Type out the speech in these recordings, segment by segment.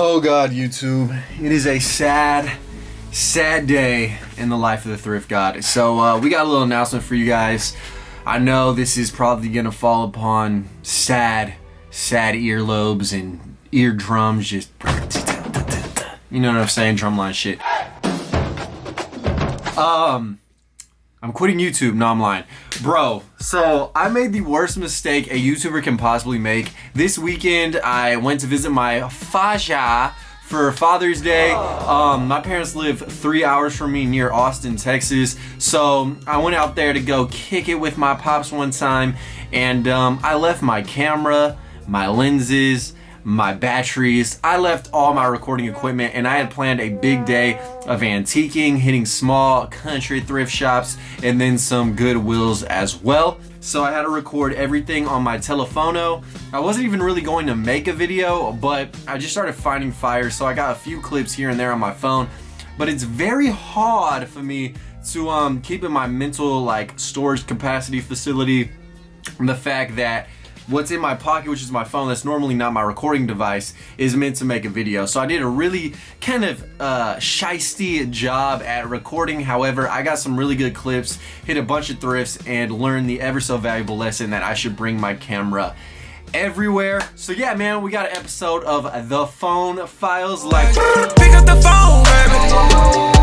Oh God, YouTube. It is a sad day in the life of the thrift god. So we got a little announcement for you guys. I know this is probably gonna fall upon sad earlobes and eardrums, just, you know what I'm saying, drumline shit. I'm quitting YouTube. No, I'm lying. Bro, so I made the worst mistake a YouTuber can possibly make. This weekend, I went to visit my Faja for Father's Day. My parents live 3 hours from me near Austin, Texas. So I went out there to go kick it with my pops one time. And I left my camera, my lenses, my batteries. I left all my recording equipment, and I had planned a big day of antiquing, hitting small country thrift shops, and then some Goodwills as well. So I had to record everything on my telephono. I wasn't even really going to make a video, but I just started finding fire, so I got a few clips here and there on my phone. But it's very hard for me to keep in my mental storage capacity facility the fact that what's in my pocket, which is my phone, that's normally not my recording device, is meant to make a video. So I did a really kind of shiesty job at recording. However, I got some really good clips, hit a bunch of thrifts, and learned the ever so valuable lesson that I should bring my camera everywhere. So yeah, man, we got an episode of The Phone Files. Pick up the phone, baby.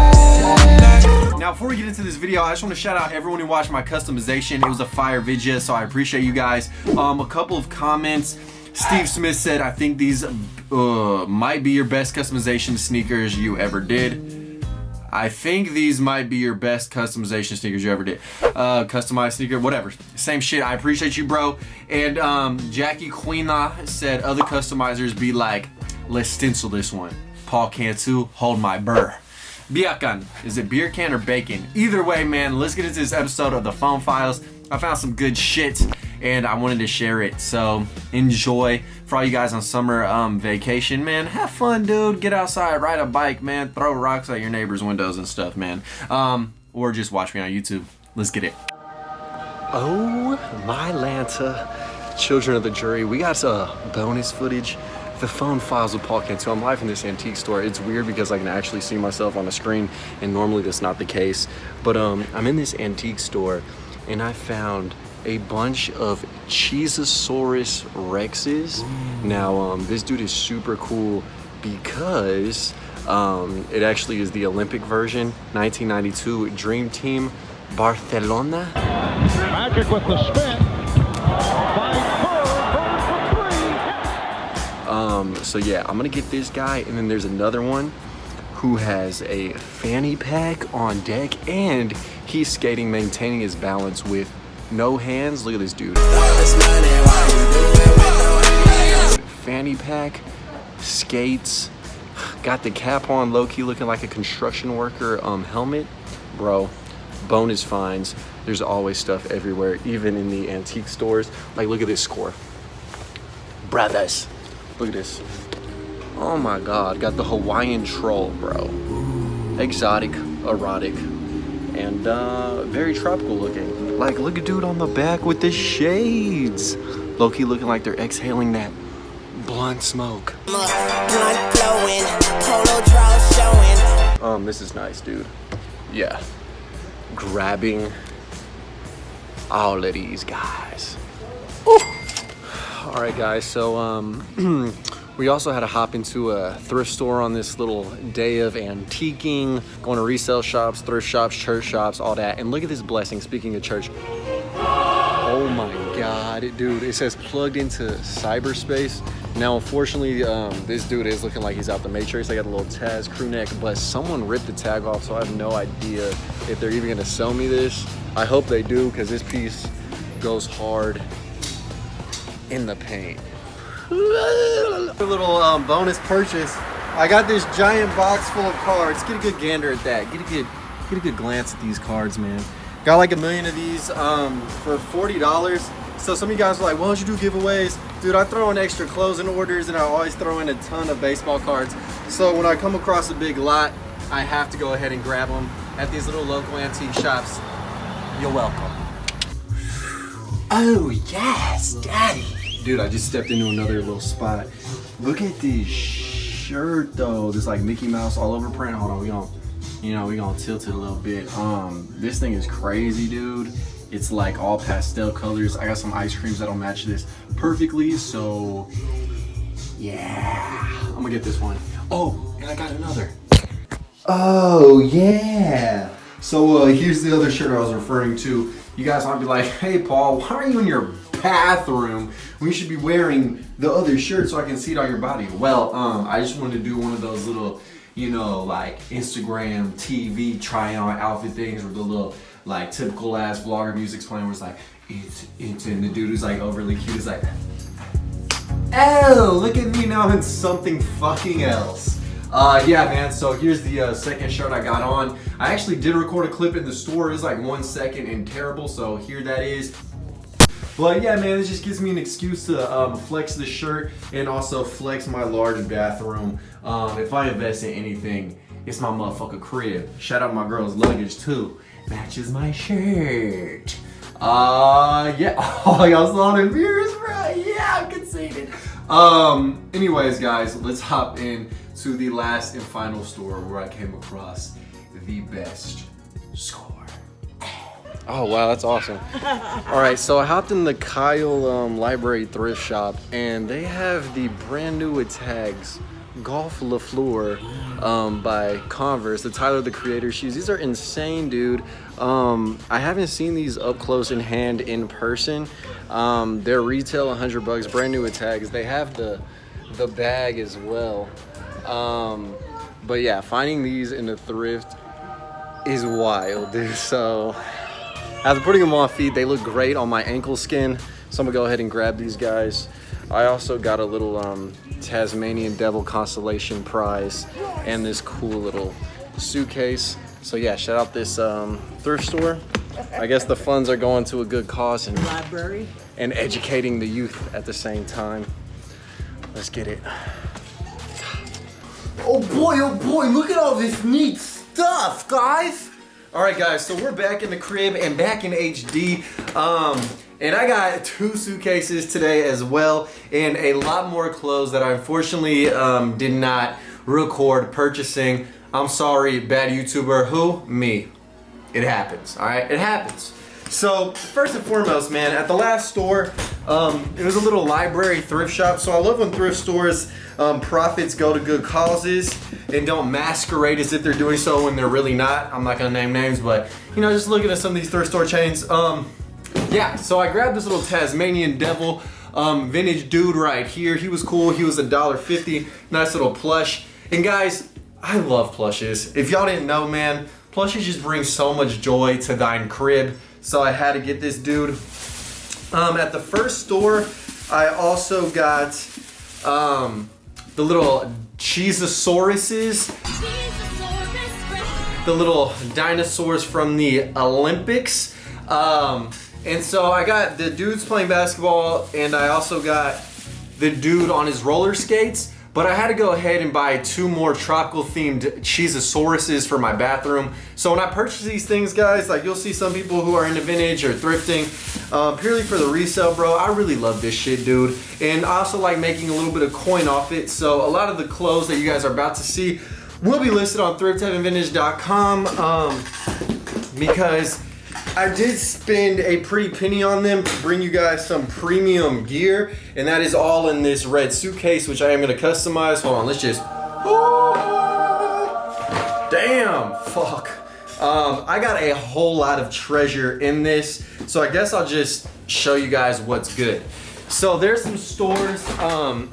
Now, before we get into this video, I just want to shout out everyone who watched my customization. It was a fire video, so I appreciate you guys. A couple of comments. Steve Smith said, I think these might be your best customization sneakers you ever did. I think these might be your best customization sneakers you ever did. Customized sneaker, whatever. Same shit. I appreciate you, bro. And Jackie Queena said, other customizers be like, let's stencil this one. Paul Cantu, hold my burr. Biakan. Is it beer can or bacon? Either way, man, let's get into this episode of The Phone Files. I found some good shit and I wanted to share it. So enjoy. For all you guys on summer vacation, man, have fun, dude. Get outside, ride a bike, man. Throw rocks at your neighbors' windows and stuff, man. Or just watch me on YouTube. Let's get it. Oh my Lanta, children of the jury. We got bonus footage. The Phone Files with Paul Cantu. I'm live in this antique store. It's weird because I can actually see myself on the screen, and normally that's not the case. But I'm in this antique store, and I found a bunch of Cheezosaurus Rexes. Ooh. Now, this dude is super cool because it actually is the Olympic version, 1992 Dream Team Barcelona. Magic with the spin. So yeah, I'm gonna get this guy, and then there's another one who has a fanny pack on deck, and he's skating, maintaining his balance with no hands. Look at this dude. Fanny pack, skates, got the cap on, low-key looking like a construction worker helmet. Bro, bonus finds. There's always stuff everywhere, even in the antique stores. Like, look at this score. Brothers. Look at this. Oh my God, got the Hawaiian troll, bro. Exotic, erotic, and very tropical looking. Like, look at dude on the back with the shades. Low-key looking like they're exhaling that blunt smoke. Blunt blowing, polo draw showing. This is nice, dude. Yeah. Grabbing all of these guys. Ooh. All right, guys, so we also had to hop into a thrift store on this little day of antiquing, going to resale shops, thrift shops, church shops, all that. And look at this blessing, speaking of church. Oh my God, dude, it says plugged into cyberspace. Now, unfortunately, this dude is looking like he's out the Matrix. I got a little Taz crew neck, but someone ripped the tag off, so I have no idea if they're even gonna sell me this. I hope they do, because this piece goes hard in the paint. A little bonus purchase. I got this giant box full of cards. Get a good gander at that. Get a good glance at these cards, man. Got like 1 million of these for $40. So some of you guys are like, why don't you do giveaways? Dude, I throw in extra closing orders, and I always throw in a ton of baseball cards. So when I come across a big lot, I have to go ahead and grab them at these little local antique shops. You're welcome. Oh yes, daddy. Dude, I just stepped into another little spot. Look at this shirt though. This like Mickey Mouse all over print. Hold on, we gonna tilt it a little bit. This thing is crazy, dude. It's like all pastel colors. I got some ice creams that'll match this perfectly. So yeah, I'm gonna get this one. Oh, and I got another. Oh yeah. So here's the other shirt I was referring to. You guys might be like, hey Paul, why are you in your bathroom when you should be wearing the other shirt so I can see it on your body? Well, I just wanted to do one of those little, you know, like Instagram TV try on outfit things where the little like typical ass vlogger music's playing where it's like, it's and the dude who's like overly cute is like, oh, look at me now, I'm in something fucking else. Yeah, man, so here's the second shirt I got on. I actually did record a clip in the store. It's like 1 second and terrible, so here that is. But yeah, man, this just gives me an excuse to flex the shirt and also flex my large bathroom. If I invest in anything, it's my motherfucking crib. Shout out my girl's luggage too. Matches my shirt. Yeah. Oh, y'all saw the viewers, bro? Yeah, I'm conceited. Anyways, guys, let's hop in to the last and final store where I came across the best score. Oh wow, that's awesome. All right, so I hopped in the Kyle Library thrift shop and they have the brand new with tags Golf Fleurs by Converse, the Tyler the Creator shoes. These are insane, dude. I haven't seen these up close in hand in person. They're retail $100, brand new with tags. They have the bag as well. But yeah, finding these in the thrift is wild, dude. So after putting them on feet, they look great on my ankle skin. So I'm gonna go ahead and grab these guys. I also got a little Tasmanian Devil Constellation prize and this cool little suitcase. So yeah, shout out this thrift store. I guess the funds are going to a good cause and library and educating the youth at the same time. Let's get it. Oh boy, look at all this neat stuff, guys. All right, guys, so we're back in the crib and back in HD. And I got 2 suitcases today as well, and a lot more clothes that I unfortunately did not record purchasing. I'm sorry, bad YouTuber. Who? Me. It happens, all right? It happens. So first and foremost, man, at the last store, it was a little library thrift shop. So I love when thrift stores profits go to good causes and don't masquerade as if they're doing so when they're really not. I'm not gonna name names, but you know, just looking at some of these thrift store chains. Yeah, so I grabbed this little Tasmanian Devil vintage dude right here. He was cool. He was $1.50. Nice little plush. And guys, I love plushes. If y'all didn't know, man, plushes just bring so much joy to thine crib. So I had to get this dude. At the first store, I also got the little Cheesosauruses. The little dinosaurs from the Olympics. And so I got the dudes playing basketball, and I also got the dude on his roller skates. But I had to go ahead and buy 2 more tropical themed Cheesosauruses for my bathroom. So when I purchase these things, guys, like you'll see some people who are into vintage or thrifting, purely for the resale, bro. I really love this shit, dude. And I also like making a little bit of coin off it. So a lot of the clothes that you guys are about to see will be listed on thriftheavenvintage.com because I did spend a pretty penny on them to bring you guys some premium gear, and that is all in this red suitcase, which I am going to customize. Hold on, let's just... Damn, fuck. I got a whole lot of treasure in this, so I guess I'll just show you guys what's good. So there's some stores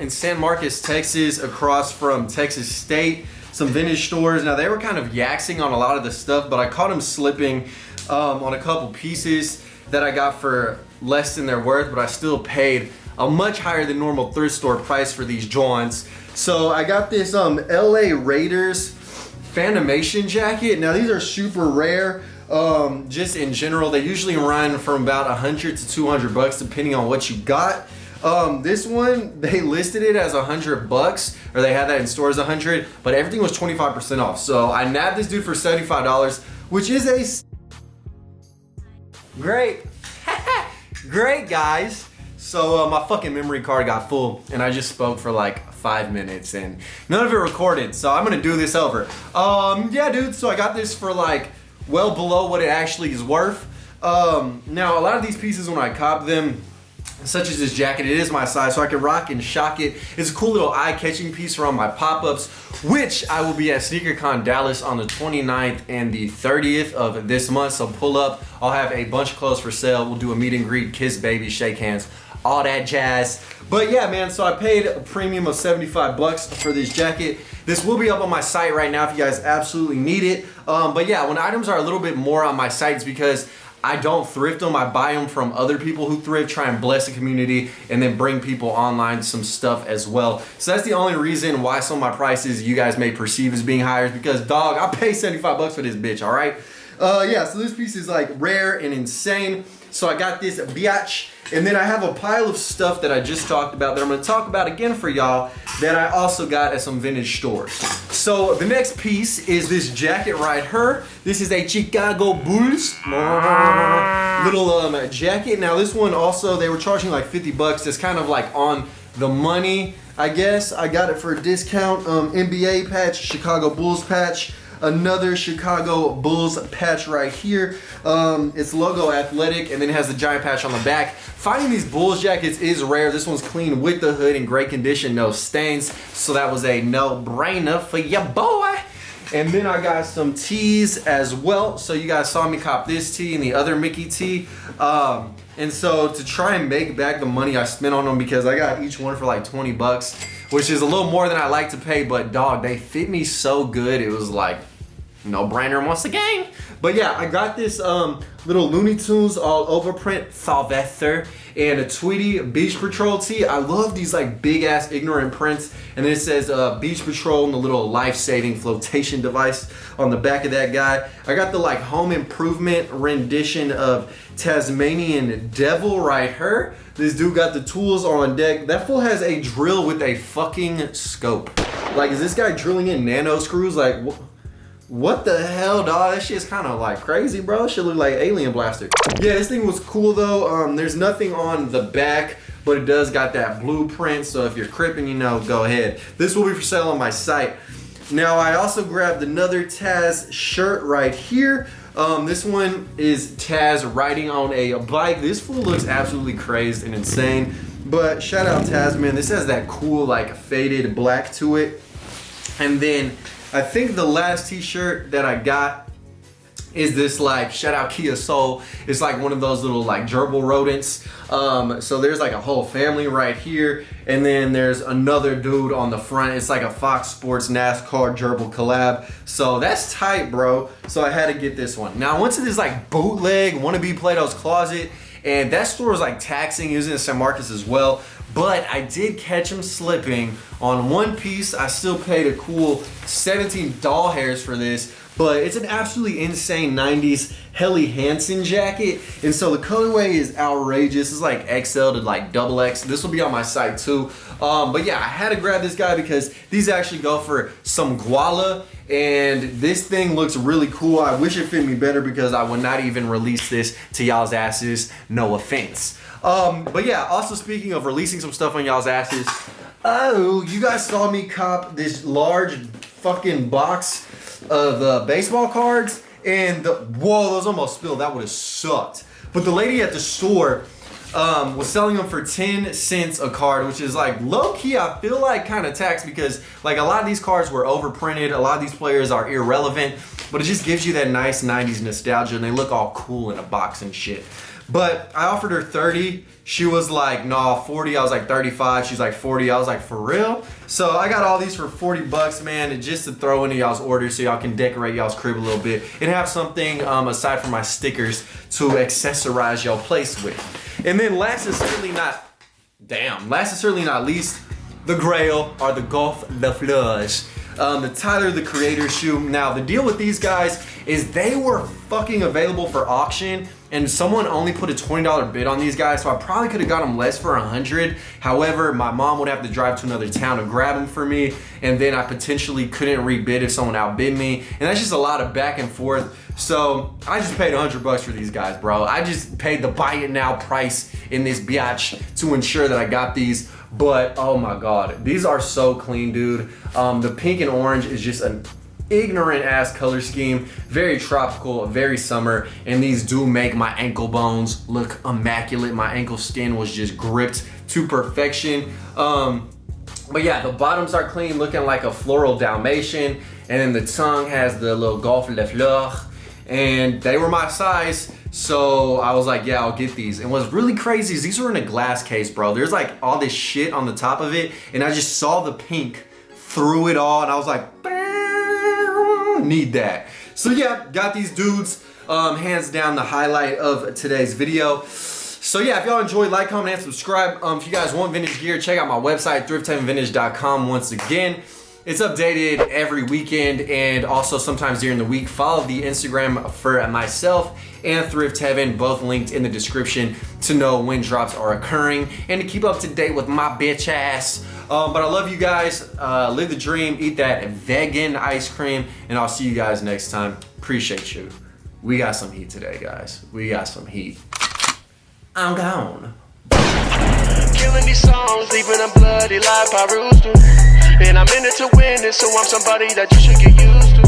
in San Marcos, Texas, across from Texas State, some vintage stores. Now, they were kind of yaxing on a lot of the stuff, but I caught them slipping on a couple pieces that I got for less than their worth, but I still paid a much higher than normal thrift store price for these joints. So I got this LA Raiders Fanimation jacket. Now these are super rare. Just in general, they usually run from about $100 to $200 depending on what you got. This one, they listed it as $100, or they had that in stores 100, but everything was 25% off. So I nabbed this dude for $75, which is a great, great guys. So my fucking memory card got full and I just spoke for like 5 minutes and none of it recorded. So I'm gonna do this over. Yeah, dude, so I got this for like well below what it actually is worth. Now a lot of these pieces when I cop them, such as this jacket, it is my size, so I can rock and shock it. It's a cool little eye-catching piece for all my pop-ups, which I will be at SneakerCon Dallas on the 29th and the 30th of this month, so pull up. I'll have a bunch of clothes for sale. We'll do a meet and greet, kiss baby, shake hands, all that jazz. But yeah, man, so I paid a premium of $75 for this jacket. This will be up on my site right now if you guys absolutely need it. But yeah, when items are a little bit more on my site, it's because I don't thrift them. I buy them from other people who thrift, try and bless the community, and then bring people online some stuff as well. So that's the only reason why some of my prices you guys may perceive as being higher is because, dog, I pay $75 for this bitch, all right? Yeah, so this piece is like rare and insane. So I got this biatch, and then I have a pile of stuff that I just talked about that I'm gonna talk about again for y'all that I also got at some vintage stores. So the next piece is this jacket right here. This is a Chicago Bulls little jacket. Now this one also, they were charging like $50. It's kind of like on the money, I guess. I got it for a discount. NBA patch, Chicago Bulls patch. Another Chicago Bulls patch right here. It's logo athletic and then it has the giant patch on the back. Finding these Bulls jackets is rare. This one's clean with the hood in great condition, no stains. So that was a no-brainer for ya boy. And then I got some tees as well. So you guys saw me cop this tee and the other Mickey tee. And so to try and make back the money I spent on them, because I got each one for like $20, which is a little more than I like to pay, but dog, they fit me so good. It was like no-brainer once again. But yeah, I got this little Looney Tunes all over print Sylvester and a Tweety Beach Patrol tee. I love these like big ass ignorant prints. And then it says Beach Patrol and the little life-saving flotation device on the back of that guy. I got the like home improvement rendition of Tasmanian Devil right here. This dude got the tools on deck. That fool has a drill with a fucking scope. Like, is this guy drilling in nano screws? Like, what the hell, dog? That shit's kind of like crazy, bro. That shit look like Alien Blaster. Yeah, this thing was cool though. There's nothing on the back, but it does got that blueprint. So if you're cripping, you know, go ahead. This will be for sale on my site. Now, I also grabbed another Taz shirt right here. This one is Taz riding on a bike. This fool looks absolutely crazed and insane. But shout out Taz, man. This has that cool like faded black to it. And then I think the last t-shirt that I got is this like, shout out Kia Soul. It's like one of those little like gerbil rodents. So there's like a whole family right here. And then there's another dude on the front. It's like a Fox Sports NASCAR gerbil collab. So that's tight, bro. So I had to get this one. Now I went to this like bootleg wannabe Plato's Closet, and that store was like taxing. It was in San Marcos as well. But I did catch him slipping on one piece. I still paid a cool 17 doll hairs for this, but it's an absolutely insane 90s Helly Hansen jacket. And so the colorway is outrageous. It's like XL to like XX. This will be on my site too. But yeah, I had to grab this guy because these actually go for some guala. And this thing looks really cool. I wish it fit me better because I would not even release this to y'all's asses. No offense. But yeah, also speaking of releasing some stuff on y'all's asses, oh, you guys saw me cop this large fucking box of baseball cards, and whoa, those almost spilled. That would have sucked. But the lady at the store was selling them for 10 cents a card, which is like low-key, I feel like kind of tax, because like a lot of these cards were overprinted. A lot of these players are irrelevant, but it just gives you that nice 90s nostalgia, and they look all cool in a box and shit. But I offered her 30. She was like, nah, 40. I was like 35. She's like 40. I was like, for real? So I got all these for $40, man, just to throw into y'all's orders so y'all can decorate y'all's crib a little bit and have something aside from my stickers to accessorize y'all place with. And then last and certainly not least, the Grail are the Golf the Fleurs. The Tyler the Creator shoe. Now the deal with these guys is they were fucking available for auction, and someone only put a $20 bid on these guys, so I probably could have got them less for $100. However, my mom would have to drive to another town to grab them for me, and then I potentially couldn't rebid if someone outbid me, and that's just a lot of back and forth. So I just paid $100 for these guys, bro. I just paid the buy it now price in this biatch to ensure that I got these. But oh my God, these are so clean, dude. The pink and orange is just an ignorant ass color scheme, very tropical, very summer, and these do make my ankle bones look immaculate. My ankle skin was just gripped to perfection. But yeah, the bottoms are clean, looking like a floral Dalmatian, and then the tongue has the little Golf de Fleurs, and they were my size, so I was like, yeah, I'll get these. And what's really crazy is these were in a glass case, bro. There's like all this shit on the top of it, and I just saw the pink through it all, and I was like, need that. So yeah, got these dudes. Hands down the highlight of today's video. So yeah, if y'all enjoy, like, comment, and subscribe. If you guys want vintage gear, check out my website, thriftheavenvintage.com. Once again, it's updated every weekend and also sometimes during the week. Follow the Instagram for myself and Thrift Heaven, both linked in the description, to know when drops are occurring and to keep up to date with my bitch ass. But I love you guys. Live the dream, eat that vegan ice cream, and I'll see you guys next time. Appreciate you. We got some heat today, guys. We got some heat. I'm gone. Killing these songs, leaving a bloody life I roost to. And I'm in it to win it, so I'm somebody that you should get used to.